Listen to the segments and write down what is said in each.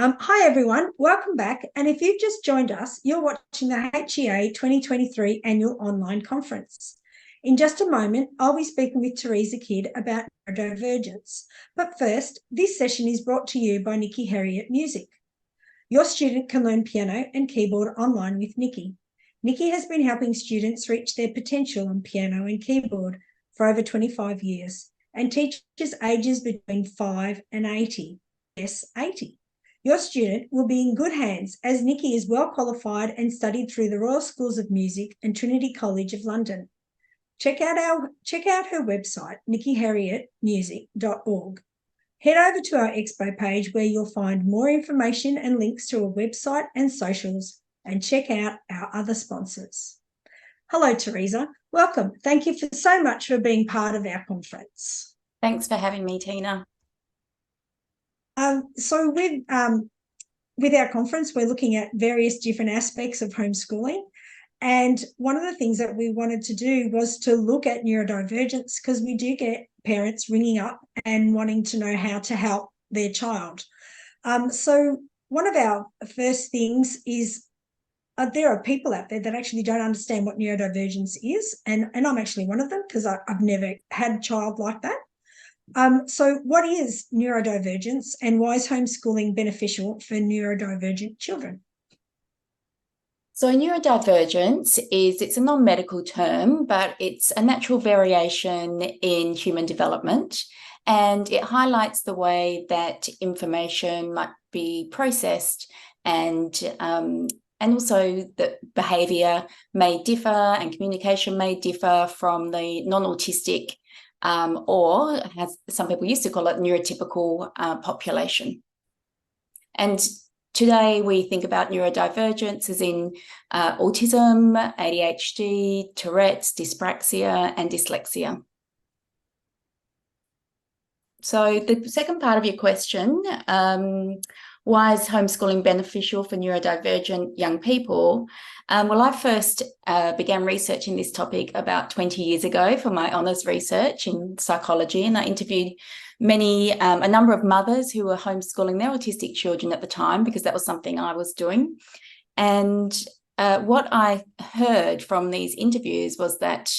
Hi, everyone. Welcome back. And if you've just joined us, you're watching the HEA 2023 Annual Online Conference. In just a moment, I'll be speaking with Teresa Kidd about neurodivergence. But first, this session is brought to you by Nikki Harriet Music. Your student can learn piano and keyboard online with Nikki. Nikki has been helping students reach their potential on piano and keyboard for over 25 years and teaches ages between 5 and 80. Yes, 80. Your student will be in good hands as Nikki is well qualified and studied through the Royal Schools of Music and Trinity College of London. Check out her website, HEA.edu.au. Head over to our Expo page where you'll find more information and links to a website and socials, and check out our other sponsors. Hello, Teresa. Welcome. Thank you so much for being part of our conference. Thanks for having me, Tina. So with our conference, we're looking at various different aspects of homeschooling. And one of the things that we wanted to do was to look at neurodivergence, because we do get parents ringing up and wanting to know how to help their child. So one of our first things is there are people out there that actually don't understand what neurodivergence is. And I'm actually one of them because I've never had a child like that. So what is neurodivergence and why is homeschooling beneficial for neurodivergent children? So neurodivergence it's a non-medical term, but it's a natural variation in human development, and it highlights the way that information might be processed and also that behaviour may differ and communication may differ from the non-autistic or, as some people used to call it, neurotypical population. And today we think about neurodivergence as in autism, ADHD, Tourette's, dyspraxia, and dyslexia. So the second part of your question, why is homeschooling beneficial for neurodivergent young people? Well, I first began researching this topic about 20 years ago for my honours research in psychology, and I interviewed a number of mothers who were homeschooling their autistic children at the time, because that was something I was doing. And what I heard from these interviews was that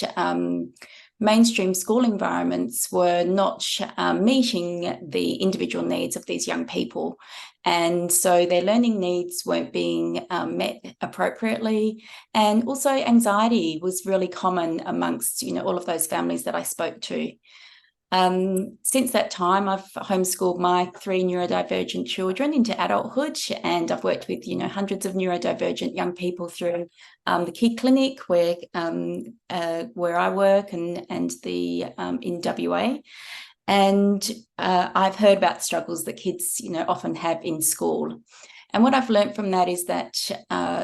mainstream school environments were not meeting the individual needs of these young people. And so their learning needs weren't being met appropriately. And also anxiety was really common amongst, all of those families that I spoke to. Since that time, I've homeschooled my 3 neurodivergent children into adulthood, and I've worked with, hundreds of neurodivergent young people through the Kid Clinic where I work and the in WA. And I've heard about struggles that kids, often have in school. And what I've learned from that is that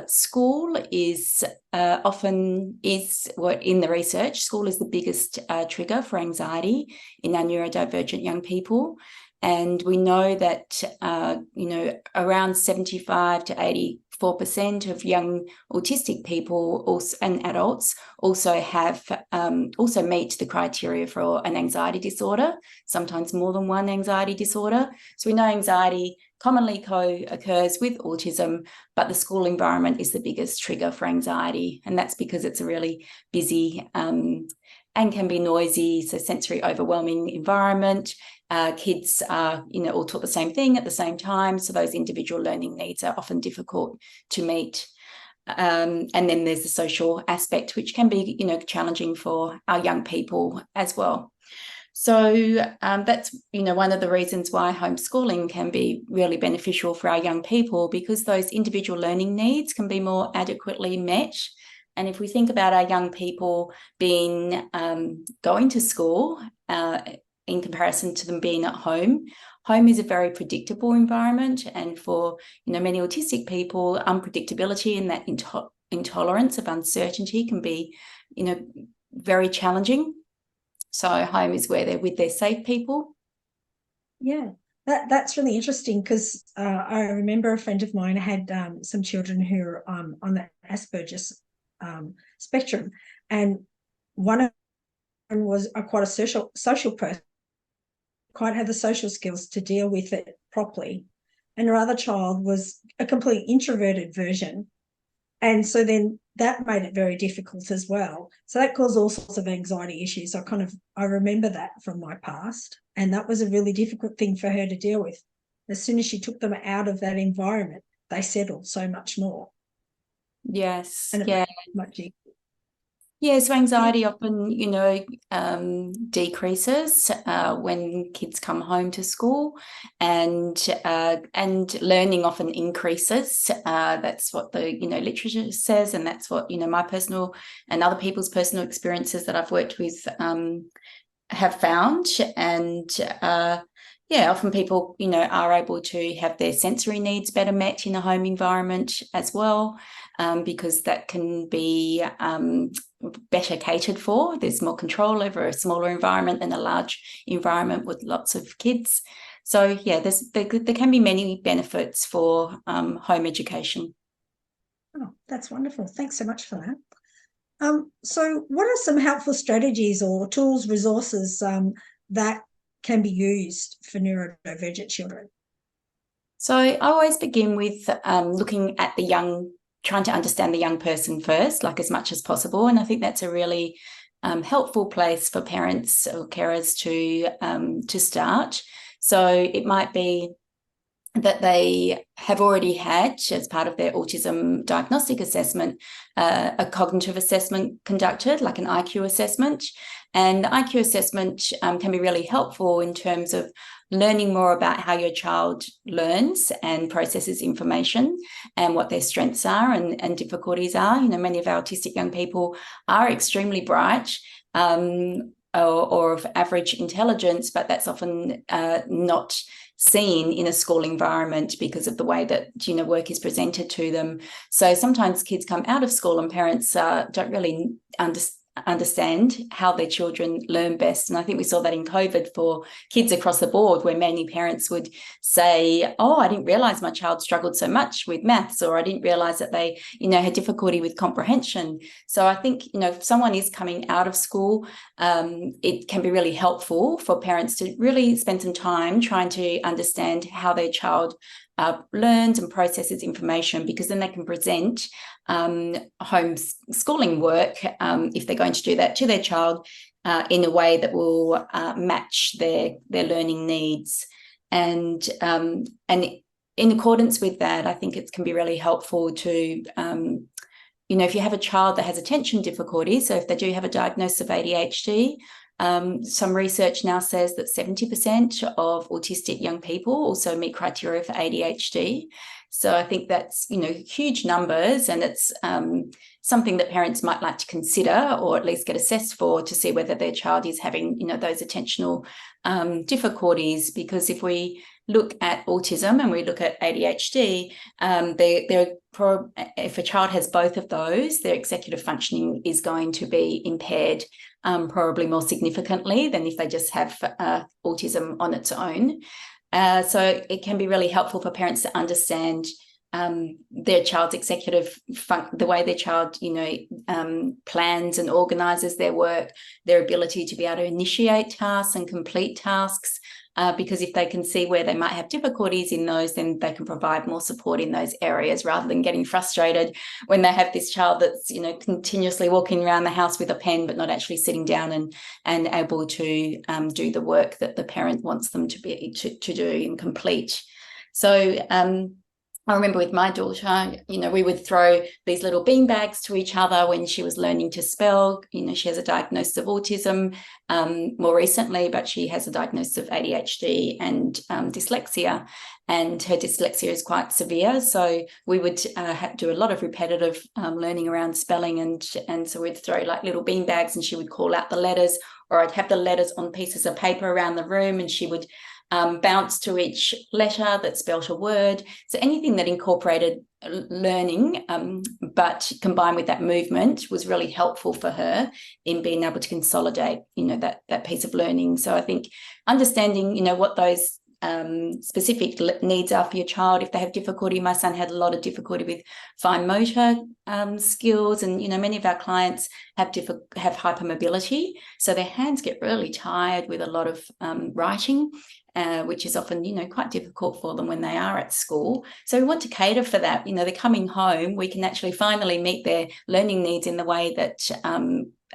school is in the research, school is the biggest trigger for anxiety in our neurodivergent young people. And we know that, around 75 to 84% of young autistic people and adults also meet the criteria for an anxiety disorder, sometimes more than one anxiety disorder. So we know anxiety commonly co-occurs with autism, but the school environment is the biggest trigger for anxiety. And that's because it's a really busy and can be noisy, so sensory overwhelming environment. Kids are, all taught the same thing at the same time. So those individual learning needs are often difficult to meet. And then there's the social aspect, which can be, challenging for our young people as well. So that's, one of the reasons why homeschooling can be really beneficial for our young people, because those individual learning needs can be more adequately met. And if we think about our young people being going to school in comparison to them being at home, home is a very predictable environment. And for, many autistic people, unpredictability and that intolerance of uncertainty can be, very challenging. So home is where they're with their safe people. Yeah, that's really interesting, because I remember a friend of mine had some children who are on the Asperger's spectrum, and one of them was quite a social person, quite had the social skills to deal with it properly. and her other child was a complete introverted version. And so then that made it very difficult as well. So that caused all sorts of anxiety issues. I remember that from my past. And that was a really difficult thing for her to deal with. As soon as she took them out of that environment, they settled so much more. Yes. And it made it much easier. Yeah, so anxiety often, decreases when kids come home to school, and learning often increases. That's what the literature says, and that's what my personal and other people's personal experiences that I've worked with have found. And often people are able to have their sensory needs better met in a home environment as well, because that can be better catered for. There's more control over a smaller environment than a large environment with lots of kids. So yeah, there can be many benefits for home education. Oh, that's wonderful. Thanks so much for that. So what are some helpful strategies or tools, resources that can be used for neurodivergent children? So I always begin with looking at trying to understand the young person first, like as much as possible. And I think that's a really helpful place for parents or carers to start. So it might be that they have already had, as part of their autism diagnostic assessment, a cognitive assessment conducted, like an IQ assessment. And the IQ assessment can be really helpful in terms of learning more about how your child learns and processes information and what their strengths are and difficulties are. Many of our autistic young people are extremely bright, or of average intelligence, but that's often not seen in a school environment because of the way that work is presented to them. So sometimes kids come out of school and parents don't really understand how their children learn best. And I think we saw that in COVID for kids across the board, where many parents would say, oh, I didn't realize my child struggled so much with maths, or I didn't realize that they had difficulty with comprehension. So I think if someone is coming out of school, it can be really helpful for parents to really spend some time trying to understand how their child learns and processes information, because then they can present homeschooling work, if they're going to do that to their child, in a way that will match their learning needs. And in accordance with that, I think it can be really helpful to if you have a child that has attention difficulties, so if they do have a diagnosis of ADHD, some research now says that 70% of autistic young people also meet criteria for ADHD. So I think that's, huge numbers, and it's something that parents might like to consider, or at least get assessed for, to see whether their child is having, those attentional difficulties. Because if we look at autism and we look at ADHD, if a child has both of those, their executive functioning is going to be impaired, probably more significantly than if they just have autism on its own. So it can be really helpful for parents to understand their child's executive the way their child plans and organizes their work, their ability to be able to initiate tasks and complete tasks, because if they can see where they might have difficulties in those, then they can provide more support in those areas, rather than getting frustrated when they have this child that's continuously walking around the house with a pen but not actually sitting down and able to do the work that the parent wants them to do and complete. So I remember with my daughter, we would throw these little bean bags to each other when she was learning to spell. She has a diagnosis of autism more recently, but she has a diagnosis of ADHD and dyslexia, and her dyslexia is quite severe. So we would do a lot of repetitive learning around spelling, and so we'd throw like little bean bags, and she would call out the letters, or I'd have the letters on pieces of paper around the room, and she would bounce to each letter that spelt a word. So anything that incorporated learning, but combined with that movement, was really helpful for her in being able to consolidate, that piece of learning. So I think understanding, what those specific needs are for your child. If they have difficulty, my son had a lot of difficulty with fine motor skills, and many of our clients have hypermobility, so their hands get really tired with a lot of writing. which is often, quite difficult for them when they are at school. So we want to cater for that. They're coming home, we can actually finally meet their learning needs in the way that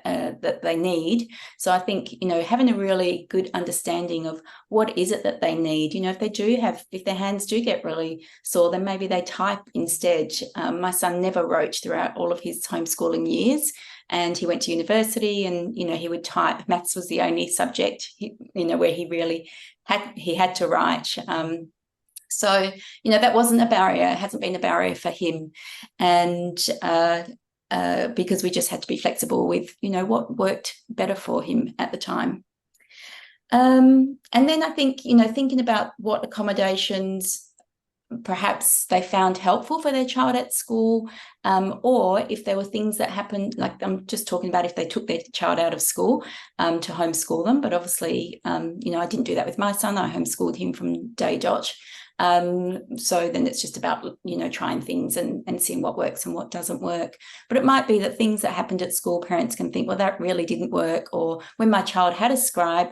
that they need. So I think, having a really good understanding of what is it that they need. If their hands do get really sore, then maybe they type instead. My son never wrote throughout all of his homeschooling years, and he went to university, and he would type. Maths was the only subject where he really had to write. So that wasn't a barrier. It hasn't been a barrier for him, and because we just had to be flexible with what worked better for him at the time. And then I think thinking about what accommodations perhaps they found helpful for their child at school, or if there were things that happened, like I'm just talking about if they took their child out of school to homeschool them. But obviously, I didn't do that with my son. I homeschooled him from day dot. So then it's just about, trying things and seeing what works and what doesn't work. But it might be that things that happened at school, parents can think, well, that really didn't work. Or when my child had a scribe,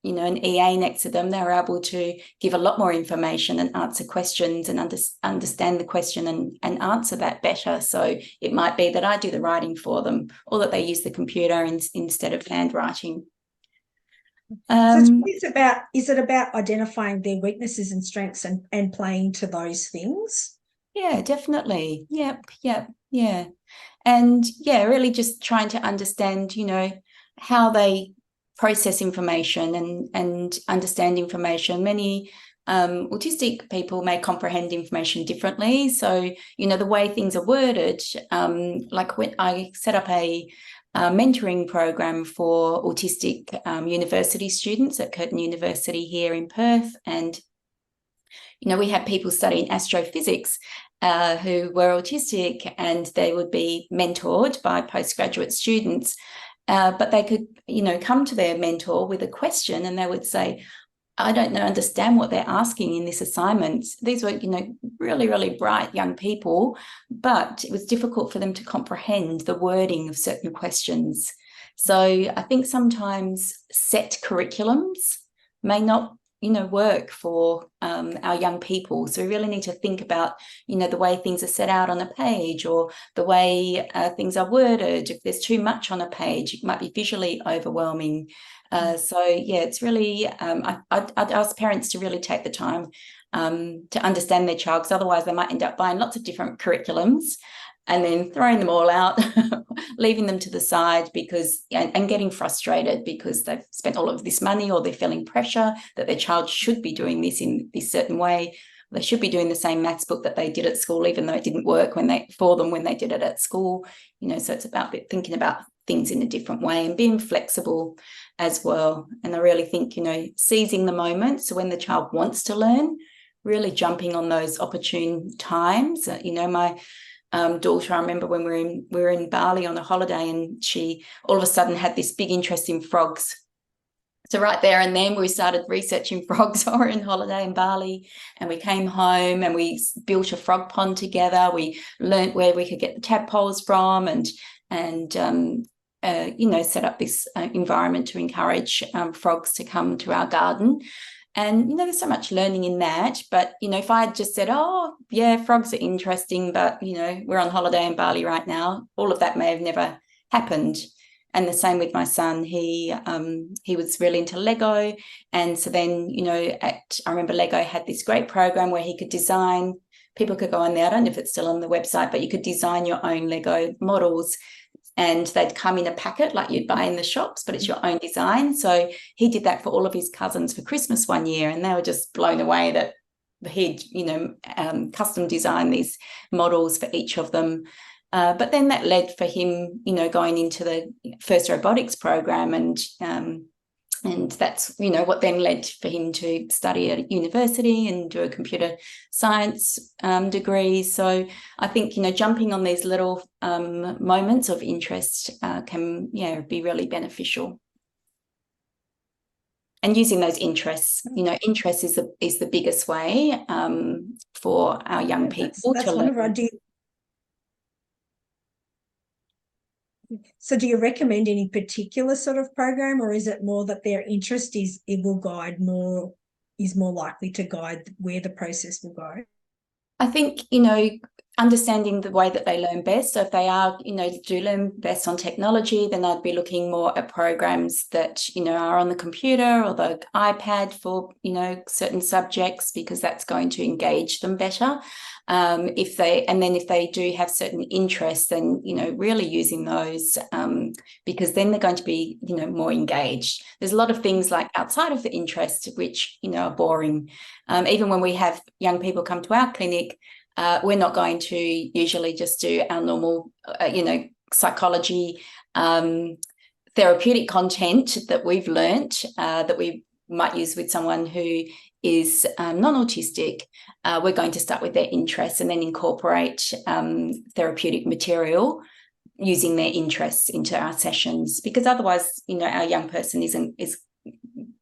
an EA next to them, they were able to give a lot more information and answer questions and understand the question and answer that better. So it might be that I do the writing for them, or that they use the computer instead of handwriting. So is it about identifying their weaknesses and strengths and playing to those things? Yeah, definitely. Yep. And really just trying to understand, how they process information and understand information. Many autistic people may comprehend information differently. So, the way things are worded, like when I set up a mentoring program for autistic university students at Curtin University here in Perth. And, we had people studying astrophysics who were autistic, and they would be mentored by postgraduate students. But they could, come to their mentor with a question, and they would say, I don't understand what they're asking in this assignment. These were, really, really bright young people, but it was difficult for them to comprehend the wording of certain questions. So I think sometimes set curriculums may not, work for our young people. So we really need to think about, the way things are set out on a page, or the way things are worded. If there's too much on a page, it might be visually overwhelming. It's really, I'd ask parents to really take the time to understand their child, because otherwise they might end up buying lots of different curriculums and then throwing them all out, leaving them to the side and getting frustrated because they've spent all of this money, or they're feeling pressure that their child should be doing this in this certain way. They should be doing the same maths book that they did at school, even though it didn't work for them when they did it at school. So it's about thinking about things in a different way and being flexible as well. And I really think, seizing the moment. So when the child wants to learn, really jumping on those opportune times. My daughter, I remember when we were in Bali on a holiday, and she all of a sudden had this big interest in frogs. So right there and then we started researching frogs while we were in holiday in Bali, and we came home and we built a frog pond together. We learnt where we could get the tadpoles from, and set up this environment to encourage frogs to come to our garden. And, there's so much learning in that. But, if I had just said, oh, yeah, frogs are interesting, but, we're on holiday in Bali right now, all of that may have never happened. And the same with my son. He was really into Lego. And so then, I remember Lego had this great program where he could design. People could go on there. I don't know if it's still on the website, but you could design your own Lego models. And they'd come in a packet like you'd buy in the shops, but it's your own design. So he did that for all of his cousins for Christmas one year, and they were just blown away that he'd, custom designed these models for each of them. But then that led for him, going into the first robotics program, and that's, what then led for him to study at university and do a computer science degree. So I think, jumping on these little moments of interest can, be really beneficial. And using those interests, interest is the biggest way for our young people to learn. So do you recommend any particular sort of program, or is it more that their interest it will guide more is more likely to guide where the process will go? I think, understanding the way that they learn best. So if they are, do learn best on technology, then I'd be looking more at programs that, are on the computer or the iPad for, certain subjects, because that's going to engage them better. If they do have certain interests, then, really using those, because then they're going to be, more engaged. There's a lot of things like outside of the interest, which, are boring. Even when we have young people come to our clinic, we're not going to usually just do our normal, psychology, therapeutic content that we've learnt, that we might use with someone who is non-autistic. We're going to start with their interests and then incorporate therapeutic material using their interests into our sessions, because otherwise, our young person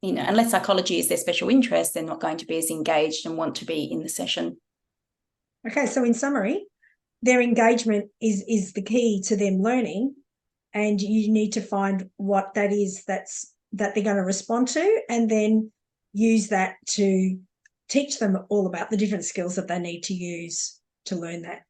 unless psychology is their special interest, they're not going to be as engaged and want to be in the session. Okay, so in summary, their engagement is the key to them learning, and you need to find what that is that they're going to respond to, and then use that to teach them all about the different skills that they need to use to learn that.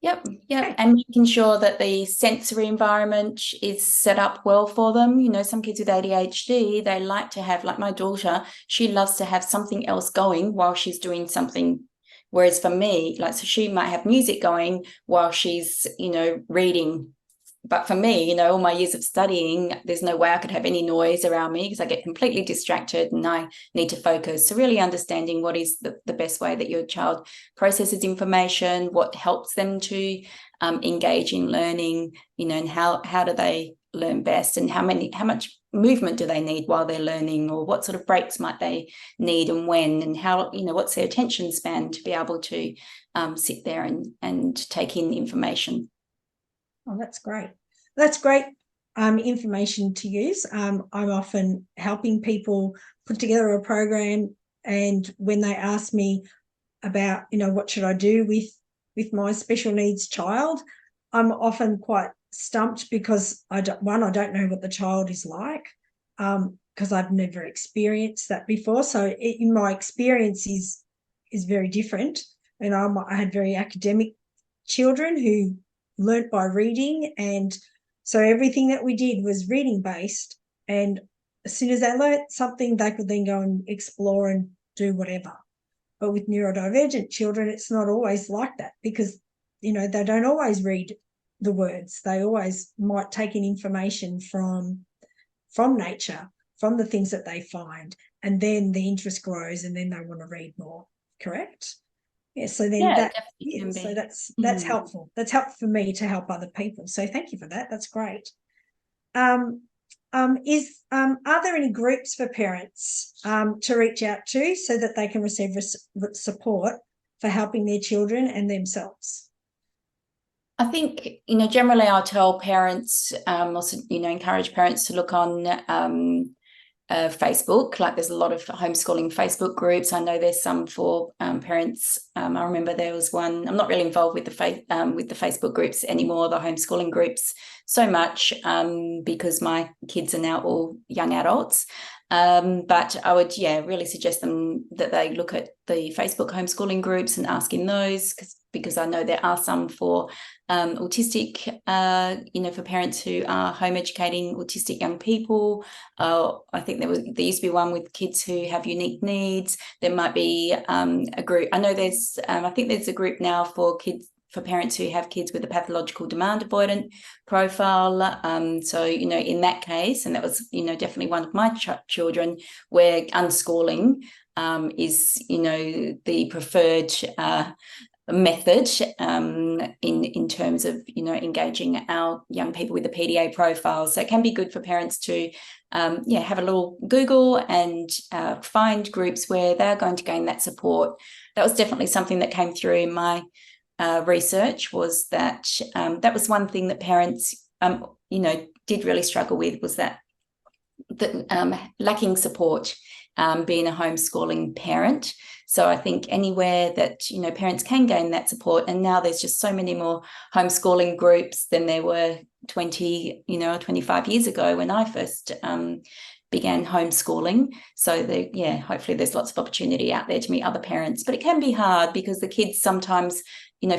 Yep. Okay. And making sure that the sensory environment is set up well for them. Some kids with ADHD, they like to have, like my daughter, she loves to have something else going while she's doing something. Whereas for me, so she might have music going while she's, reading. But for me, all my years of studying, there's no way I could have any noise around me, because I get completely distracted and I need to focus. So really understanding what is the best way that your child processes information, what helps them to engage in learning, and how do they learn best, and how much movement do they need while they're learning, or what sort of breaks might they need and when, and how, what's their attention span to be able to sit there and take in information. Oh, that's great. That's great information to use. I'm often helping people put together a program, and when they ask me about, what should I do with my special needs child, I'm often quite stumped, because I don't know what the child is like, because I've never experienced that before. So in my experience is very different. And I had very academic children who learnt by reading, and so everything that we did was reading based, and as soon as they learnt something, they could then go and explore and do whatever. But with neurodivergent children, it's not always like that, because they don't always read the words. They always might take in information from nature, from the things that they find, and then the interest grows, and then they want to read more. Correct? Yeah, so then that's helpful. That's helpful for me to help other people. So thank you for that. That's great. Are there any groups for parents to reach out to so that they can receive support for helping their children and themselves? I think, generally I'll tell parents, also, encourage parents to look on Facebook. Like there's a lot of homeschooling Facebook groups. I know there's some for parents. I remember there was one. I'm not really involved with the Facebook groups anymore, the homeschooling groups so much, because my kids are now all young adults. But I would, really suggest them that they look at the Facebook homeschooling groups and ask in those, because I know there are some for autistic, for parents who are home educating autistic young people. I think there used to be one with kids who have unique needs. There might be a group. I know I think there's a group now for parents who have kids with a pathological demand avoidant profile. So, in that case, and that was, definitely one of my children, where unschooling is, the preferred method in terms of, engaging our young people with the PDA profile. So it can be good for parents to, have a little Google and find groups where they're going to gain that support. That was definitely something that came through in my research, was that that was one thing that parents, did really struggle with, was that lacking support, being a homeschooling parent. So I think anywhere that, parents can gain that support, and now there's just so many more homeschooling groups than there were 20, 25 years ago when I first began homeschooling. So hopefully there's lots of opportunity out there to meet other parents. But it can be hard because the kids sometimes,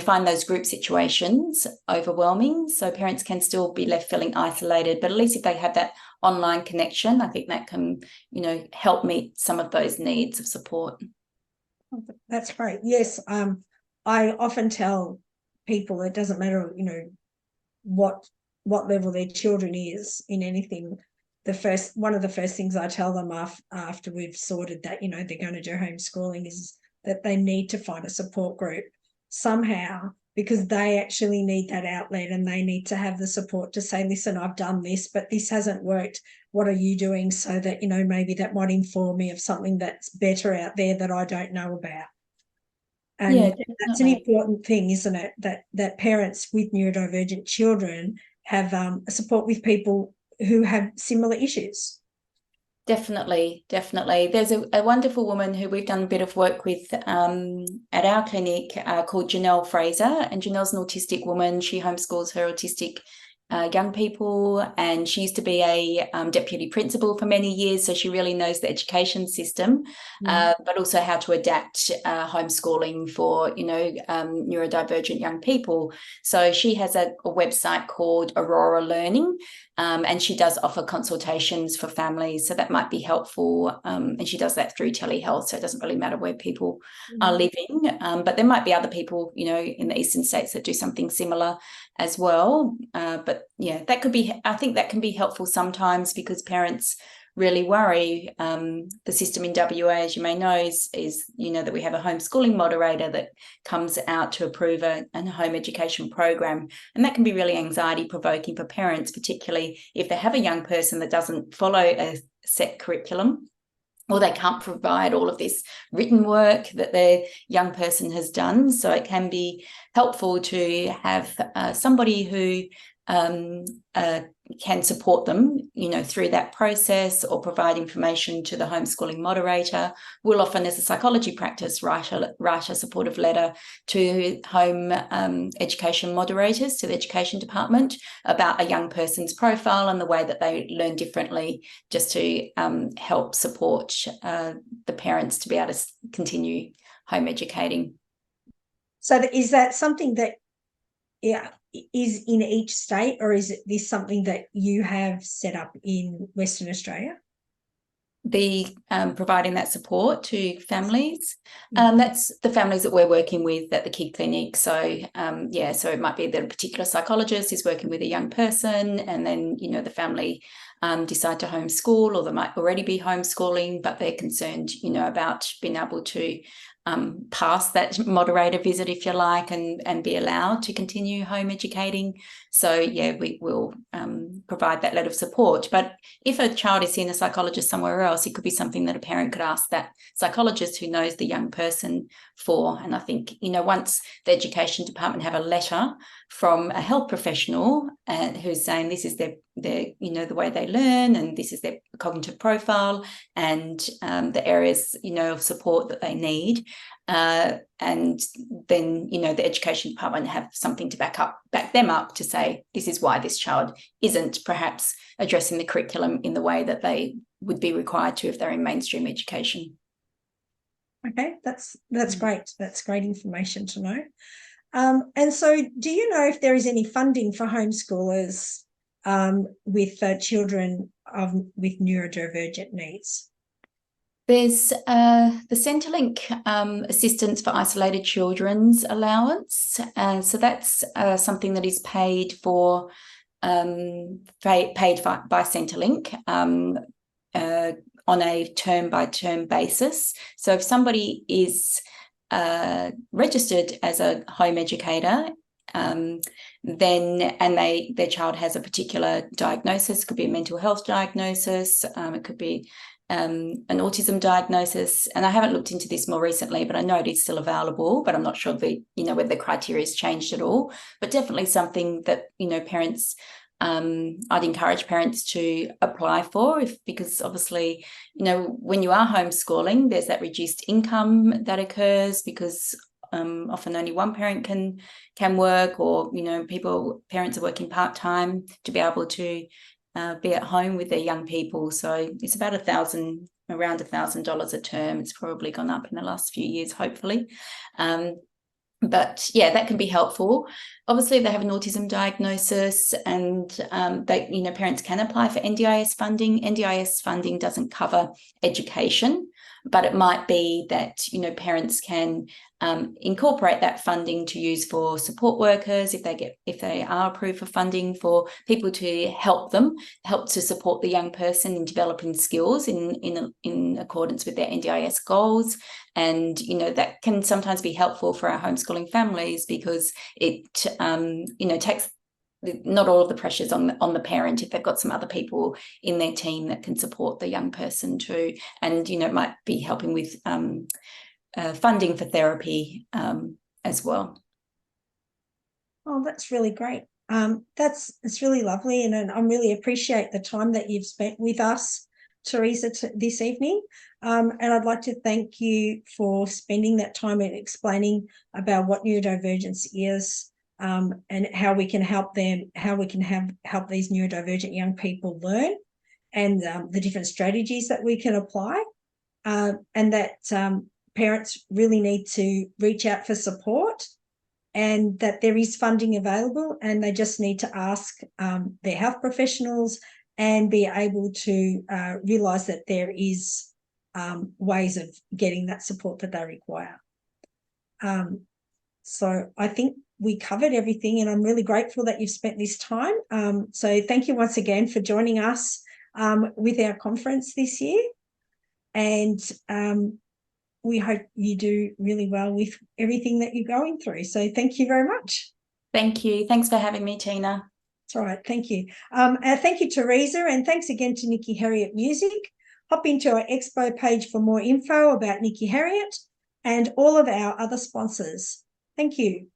find those group situations overwhelming. So parents can still be left feeling isolated. But at least if they have that online connection, I think that can, help meet some of those needs of support. That's great. Yes. I often tell people it doesn't matter, what level their children is in anything. One of the first things I tell them after we've sorted that, they're going to do homeschooling is that they need to find a support group somehow, because they actually need that outlet and they need to have the support to say, listen, I've done this, but this hasn't worked. What are you doing? So that, maybe that might inform me of something that's better out there that I don't know about. And that's an important thing, isn't it? That parents with neurodivergent children have support with people who have similar issues. Definitely. There's a wonderful woman who we've done a bit of work with at our clinic called Janelle Fraser. And Janelle's an autistic woman. She homeschools her autistic young people, and she used to be a deputy principal for many years, so she really knows the education system, but also how to adapt homeschooling for neurodivergent young people. So she has a website called Aurora Learning, and she does offer consultations for families, so that might be helpful, and she does that through telehealth, so it doesn't really matter where people are living, but there might be other people in the eastern states that do something similar as well. But that could be, I think that can be helpful sometimes, because parents really worry. The system in WA, as you may know, is that we have a homeschooling moderator that comes out to approve a home education program, and that can be really anxiety provoking for parents, particularly if they have a young person that doesn't follow a set curriculum, or they can't provide all of this written work that their young person has done. So it can be helpful to have somebody who can support them, through that process, or provide information to the homeschooling moderator. We'll often, as a psychology practice, write a supportive letter to home education moderators, to the education department, about a young person's profile and the way that they learn differently, just to help support the parents to be able to continue home educating. So is that something that is in each state, or is this something that you have set up in Western Australia? The providing that support to families, that's the families that we're working with at the Kid Clinic. So so it might be that a particular psychologist is working with a young person, and then the family decide to homeschool, or they might already be homeschooling, but they're concerned about being able to pass that moderator visit, if you like, and be allowed to continue home educating. So we will provide that letter of support. But if a child is seeing a psychologist somewhere else, it could be something that a parent could ask that psychologist who knows the young person for. And I think once the education department have a letter from a health professional who's saying this is their the way they learn, and this is their cognitive profile, and the areas of support that they need, and then the education department have something to back them up to say this is why this child isn't perhaps addressing the curriculum in the way that they would be required to if they're in mainstream education. Okay, that's great. That's great information to know. And so, do you know if there is any funding for homeschoolers with children with neurodivergent needs? There's the Centrelink Assistance for Isolated Children's Allowance. So that's something that is paid for, paid by Centrelink on a term-by-term basis. So if somebody is registered as a home educator, then their child has a particular diagnosis, it could be a mental health diagnosis, it could be an autism diagnosis, and I haven't looked into this more recently, but I know it is still available, but I'm not sure whether the criteria has changed at all. But definitely something that parents, I'd encourage parents to apply for, because obviously when you are homeschooling, there's that reduced income that occurs, because often only one parent can work, or parents are working part-time to be able to be at home with their young people. So it's about around $1,000 a term. It's probably gone up in the last few years, hopefully. But yeah, that can be helpful. Obviously, if they have an autism diagnosis, and parents can apply for NDIS funding. NDIS funding doesn't cover education, but it might be that parents can incorporate that funding to use for support workers if they are approved for funding, for people to help to support the young person in developing skills in accordance with their NDIS goals. And that can sometimes be helpful for our homeschooling families, because it takes not all of the pressures on the parent if they've got some other people in their team that can support the young person too. And it might be helping with funding for therapy as well. Oh, that's really great. It's really lovely, and I really appreciate the time that you've spent with us, Teresa, this evening. And I'd like to thank you for spending that time and explaining about what neurodivergence is, and how we can help them, how we can help these neurodivergent young people learn, and the different strategies that we can apply, and that parents really need to reach out for support, and that there is funding available, and they just need to ask their health professionals and be able to realise that there is ways of getting that support that they require. So I think we covered everything, and I'm really grateful that you've spent this time. So thank you once again for joining us with our conference this year. And we hope you do really well with everything that you're going through. So thank you very much. Thank you. Thanks for having me, Tina. That's all right. Thank you. Thank you, Teresa, and thanks again to Nikki Harriet Music. Hop into our expo page for more info about Nikki Harriet and all of our other sponsors. Thank you.